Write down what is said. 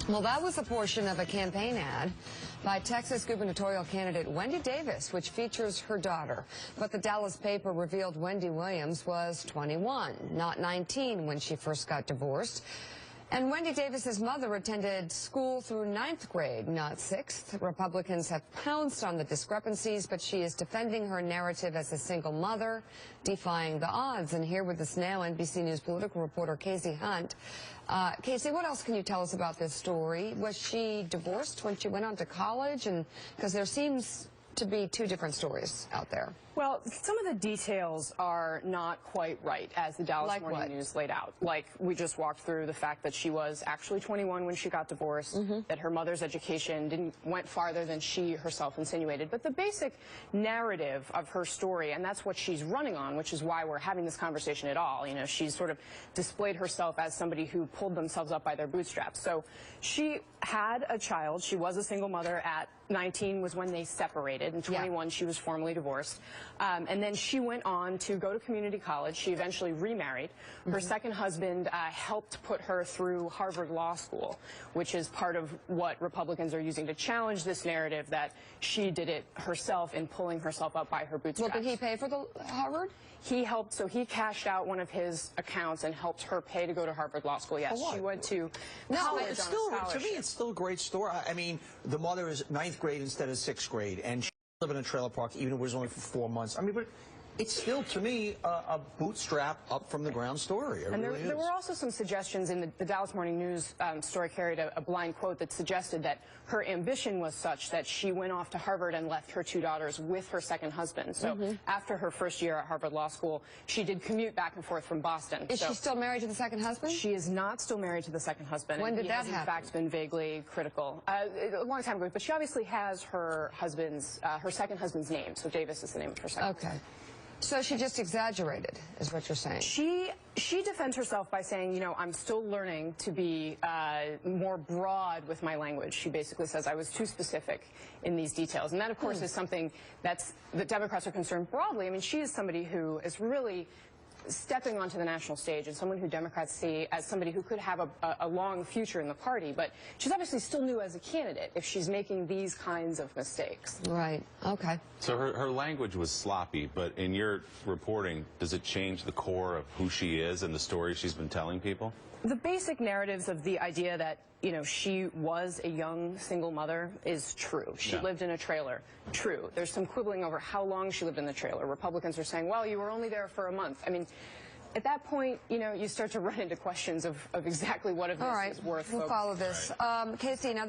Well, that was a portion of a campaign ad by Texas gubernatorial candidate Wendy Davis, which features her daughter. But the Dallas paper revealed Wendy Williams was 21, not 19 when she first got divorced. And Wendy Davis's mother attended school through 9th grade, not 6th. Republicans have pounced on the discrepancies, but she is defending her narrative as a single mother, defying the odds. And here with us now, NBC News political reporter Casey Hunt. Casey, what else can you tell us about this story? Was she divorced when she went on to college? And because there seems to be two different stories out there. Well, some of the details are not quite right, as the Dallas Morning News laid out. Like, we just walked through the fact that she was actually 21 when she got divorced, that her mother's education went farther than she herself insinuated. But the basic narrative of her story, and that's what she's running on, which is why we're having this conversation at all. You know, she's sort of displayed herself as somebody who pulled themselves up by their bootstraps. So she had a child. She was a single mother at 19 was when they separated. In 21, she was formally divorced. And then she went on to go to community college. She eventually remarried. Her second husband helped put her through Harvard Law School, which is part of what Republicans are using to challenge this narrative that she did it herself in pulling herself up by her bootstraps. Well, did he pay for the Harvard? He helped, so he cashed out one of his accounts and helped her pay to go to Harvard Law School. Yes, she went to college it's still, to me, it's still a great story. I mean, the mother is 9th grade instead of 6th grade, and she lived in a trailer park even if it was only for 4 months. I mean, but it's still, to me, a bootstrap up from the ground story. And there were also some suggestions in the Dallas Morning News story carried a blind quote that suggested that her ambition was such that she went off to Harvard and left her 2 daughters with her second husband. So after her first year at Harvard Law School, she did commute back and forth from Boston. Is she still married to the second husband? She is not still married to the second husband. When did that happen? In fact, been vaguely critical. A long time ago, but she obviously has her husband's, her second husband's name. So Davis is the name of her second husband. So she just exaggerated, is what you're saying? She defends herself by saying, you know, I'm still learning to be more broad with my language. She basically says I was too specific in these details. And that, of course, is something that Democrats are concerned broadly. I mean, she is somebody who is really stepping onto the national stage and someone who Democrats see as somebody who could have a long future in the party. But she's obviously still new as a candidate if she's making these kinds of mistakes. Right. Okay. So her language was sloppy, but in your reporting, does it change the core of who she is and the story she's been telling people? The basic narratives of the idea that, you know, she was a young single mother is true. She lived in a trailer. True. There's some quibbling over how long she lived in the trailer. Republicans are saying, well, you were only there for a month. I mean, at that point, you know, you start to run into questions of exactly what of this is worth. We'll follow this. Casey, now